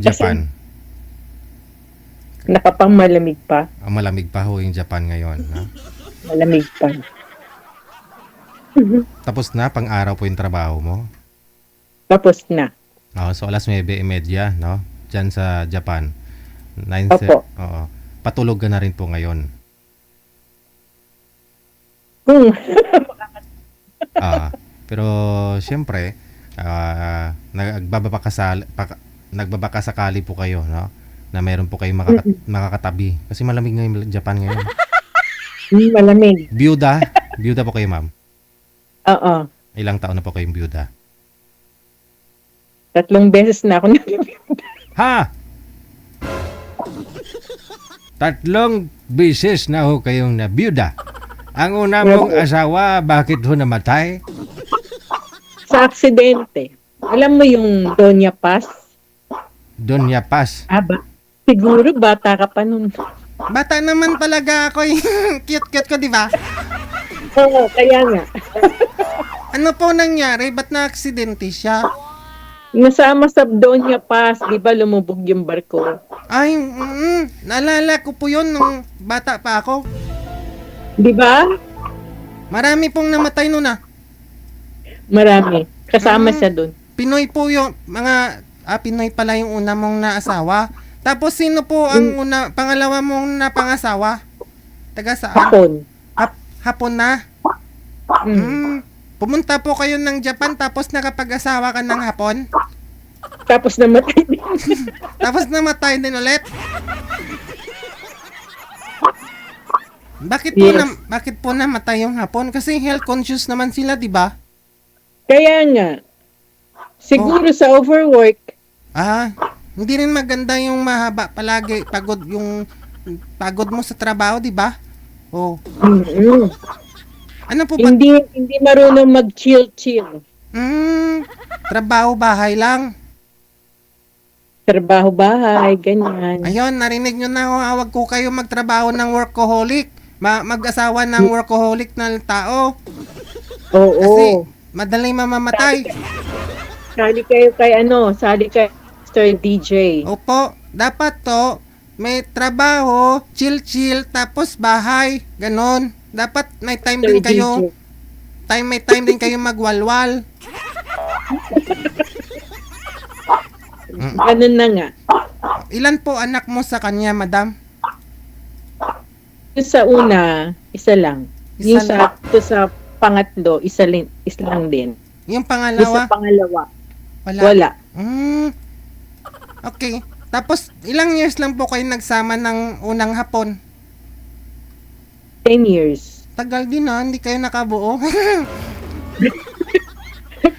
Kasi Japan. nakapangmalamig pa. Malamig pa ho yung Japan ngayon. No? Malamig pa. Tapos na, pang-araw po yung trabaho mo. Tapos na. So alas 9:30, no? Diyan sa Japan. 9, Opo. oo. Patulog ka na rin po ngayon. Kung Pero siyempre, nagbabakasakali po kayo, no? Na meron po kayong makakatabi. Kasi malamig nga yung Japan ngayon. malamig. Byuda? Byuda po kayo, ma'am? Oo. Ilang taon na po kayong byuda? 3 beses na ako nabibigyan. Ha? 3 beses na ho kayong nabiyuda. Ang una mong asawa, bakit ho namatay? Sa aksidente. Alam mo yung Doña Paz? Doña Paz. Siguro bata ka pa nun. Bata naman talaga ako. Cute-cute ko, di ba? Oo, kaya nga. Ano po nangyari? Ba't na-aksidente siya? Nasama sa Doña Paz, di ba lumubog yung barko? Ay, naalala ko po yun nung bata pa ako. Di ba? Marami pong namatay nun ah. Marami. Kasama siya dun. Pinoy po yung mga, Pinoy pala yung una mong naasawa. Tapos sino po ang pangalawa mong napangasawa? Taga saan? Hapon. Hapon na? Pumunta po kayo ng Japan tapos nakapag-asawa ka ng Hapon? Tapos namatay din. Tapos namatay din ulit? Bakit po namatay yung Hapon? Kasi health conscious naman sila, di ba? Kaya nga. Siguro sa overwork. Hindi rin maganda yung mahaba palagi pagod mo sa trabaho, di ba? Ano po ba? Hindi marunong mag-chill-chill. Trabaho bahay lang. Trabaho bahay, ganyan. Ayun, narinig nyo na, huwag ko kayo magtrabaho ng workaholic. Mag-asawa ng workaholic na tao. Oo. Kasi madaling mamamatay. Sali kayo kay Mr. DJ. Opo, dapat to, may trabaho, chill-chill, tapos bahay, ganon. Dapat may time din kayo. May time din kayo magwalwal. Ganun na nga. Ilan po anak mo sa kanya, madam? Yung sa una, isa lang. Sa pangatlo, isa lang din. Yung Yung pangalawa? sa pangalawa, Wala. wala. Okay. Tapos, ilang years lang po kayo nagsama ng unang Hapon? 10 years. Tagal din hindi kayo nakabuo.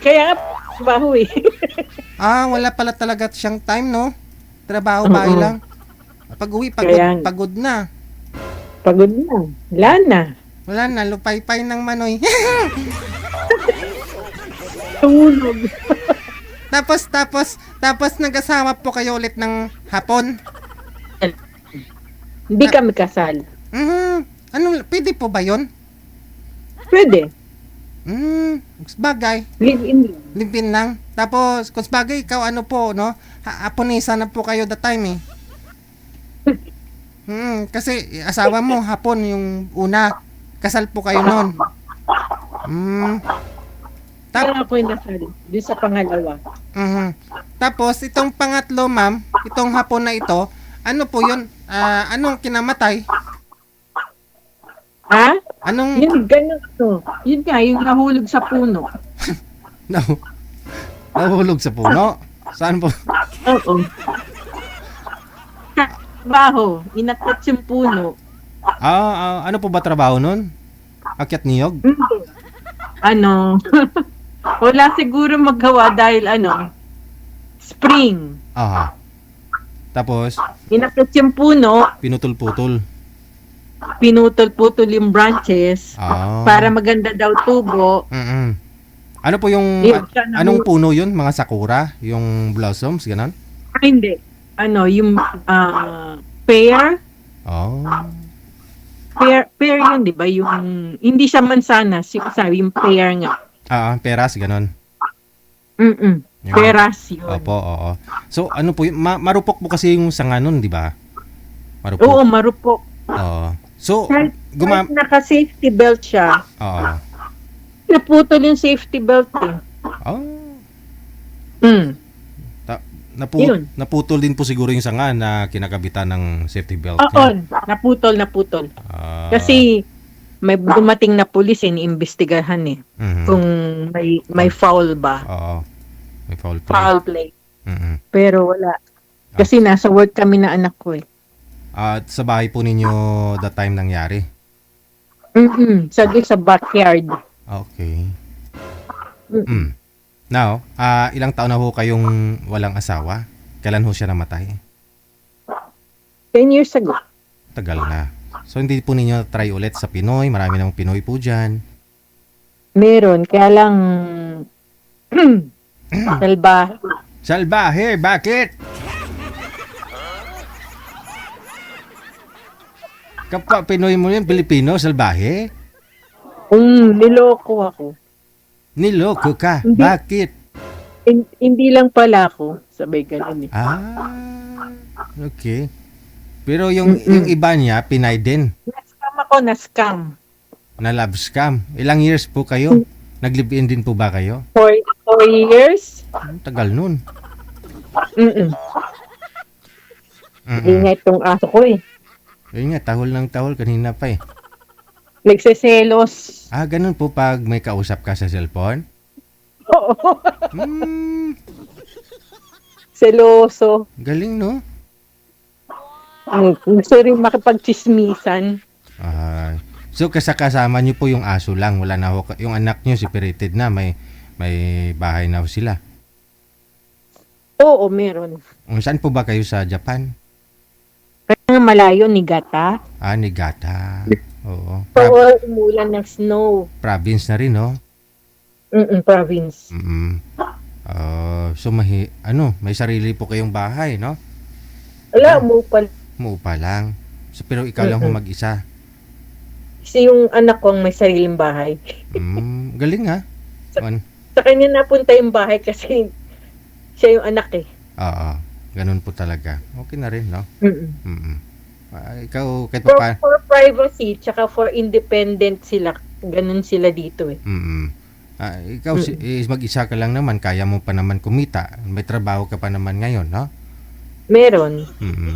Kaya trabaho eh. Wala pala talaga siyang time, no? Trabaho bahay lang. Pag-uwi, pagod na. Pagod na. Wala na. Wala na, lupay-pay ng manoy. Tulog. Tapos nag-asawa po kayo ulit ng Hapon? Hindi kami kasal. Pwede po ba yun? Pwede. Bagay. Live-in lang. Tapos, kung bagay, ikaw ano po, no? Haponisa na po kayo that time eh. Kasi asawa mo, Hapon, yung una. Kasal po kayo noon. Kaya ako yung nasal. Doon sa pangalawa. Tapos, itong pangatlo, ma'am, itong Hapon na ito, ano po yun? Anong kinamatay? Yun, ganun to. Yun nga, yung nahulog sa puno. Nahulog sa puno? Saan po? Oo. Trabaho. Inatot yung puno. Ano po ba trabaho nun? Akyat niyog? Wala siguro magawa dahil spring. Tapos? Inatot yung puno. Pinutol-putol yung branches para maganda daw tubo. Ano po yung anong puno yun? Mga sakura? Yung blossoms? Ganon? Hindi. Yung pear. Pear yun, di ba? Yung hindi siya mansanas. Yung pear nga. Peras, ganon. Yung- Peras yun. Opo, oo. So, ano po, marupok po kasi yung sanga nun, di ba? Marupok. Oo, marupok. Oo. So, Kahit gumam... naka-safety belt siya, Oo. naputol yung safety belt eh. Oh, Mm. Yun. naputol din po siguro yung sanga na kinakabitan ng safety belt Oo, niya. naputol. Ah, Kasi may dumating na pulis iniimbestigahan eh. mhm. Kung may foul ba, Oo. May foul play. foul play. Mhm. Pero wala. Kasi nasa work kami na anak ko eh. At sa bahay po ninyo that time nangyari? Sa backyard. Okay. Mm. Mm. Now, ilang taon na ho kayong walang asawa? Kailan ho siya namatay? 10 years ago. Tagal na. So, hindi po ninyo try ulit sa Pinoy? Marami namang Pinoy po dyan. Meron, kaya lang salba. Salbahe, bakit? Kapwa Pinoy mo yun, Pilipino, salbahe? Niloko ako. Niloko ka. Hindi. Bakit? Hindi lang pala ako. Sabay ganun eh. Okay. Pero yung iba niya, Pinay din. Na-scam ako, na-scam. Na love scam. Ilang years po kayo? Nag-live-in din po ba kayo? 4 years. Tagal nun. Mm-mm. Ingay tong aso ko eh. Yun nga, tahol ng tahol. Kanina pa eh. Nagseselos. Ganun po pag may kausap ka sa cellphone? Oo. Hmm, Seloso. galing no? Gusto rin makipagchismisan. So kasama niyo po yung aso lang, wala na ho, yung anak niyo separated na, may bahay na ho sila. Oo, meron. Saan po ba kayo sa Japan? Kaya nga malayo, Niigata. Niigata. Oo. Oo, umulan ng snow. Province na rin, no? Province. So may sarili po kayong bahay, no? Wala, umupal. Muupa lang. So, pero ikaw lang ho mag-isa. Kasi yung anak ko ang may sariling bahay. Galing ha? Sa kanya napunta yung bahay kasi siya yung anak eh. Oo. Ganun po talaga. Okay na rin, no? Ikaw, kahit For, pa for privacy, tsaka for independent sila. Ganun sila dito eh. ikaw mag-isa ka lang naman, kaya mo pa naman kumita. May trabaho ka pa naman ngayon, no? Meron.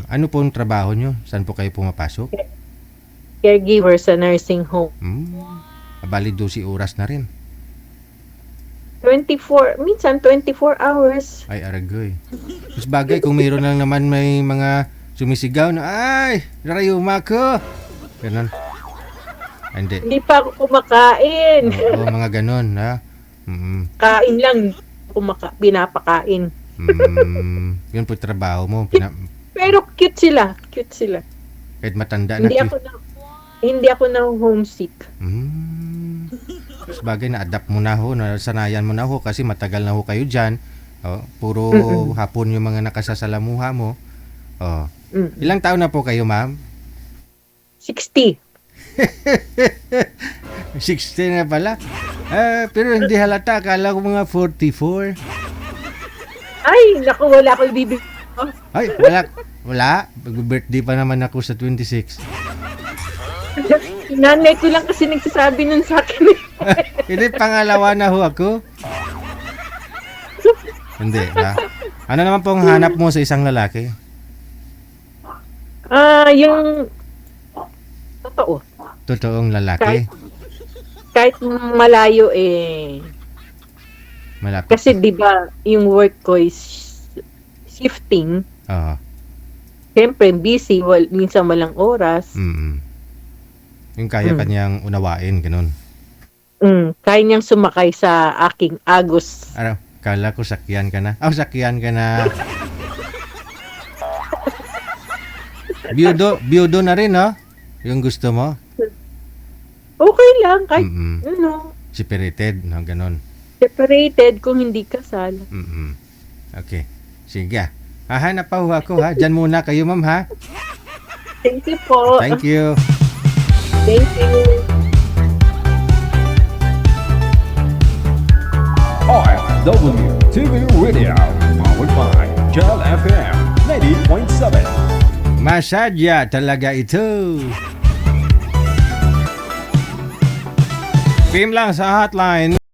Ano po ang trabaho nyo? Saan po kayo pumapasok? Caregiver sa nursing home. Bali 12 oras na rin. minsan 24 hours. Ay, aragoy. Mas bagay kung mayroon lang naman may mga sumisigaw na, ay, narayuma ko. Ganon. Hindi. Hindi pa ako kumakain. Oo, mga ganon, ha? Kain lang. Pinapakain. Yun po trabaho mo. Pero cute sila. Kahit matanda na. Hindi ako na homesick. Bagay na adapt mo na ho, nasanayan mo na ho kasi matagal na ho kayo dyan. Puro hapon yung mga nakasasalamuha mo. Ilang taon na po kayo, ma'am? 60. 60 na pala. Pero hindi halata, akala ko mga 44. Ay, naku, wala ko ibibig. Ay, wala. Mag-birthday pa naman ako sa 26. Nanay ko lang kasi nagsasabi nun sa akin. Hindi, pangalawa na ho ako. Hindi, ha? Ano naman pong hanap mo sa isang lalaki? Yung totoo. Totoong lalaki. Kahit malayo eh. Malapit. Kasi 'di ba, yung work ko is shifting. Oo. Siyempre busy, minsan walang oras. Yung kaya kanyang unawain, ganun. Kaya niyang sumakay sa aking Agos. Kala ko sakyan ka na. Sakyan ka na. Biyudo na rin, no? Yung gusto mo? Okay lang, kahit Separated, no? Ganun. Separated kung hindi kasal. Okay. Sige. Hahanap pa ho ako, ha? Diyan muna kayo, ma'am, ha? Thank you po. Thank you. Thank you. RW TV Radio, powered by Jal FM 90.7. Masadya talaga ito. PM lang sa hotline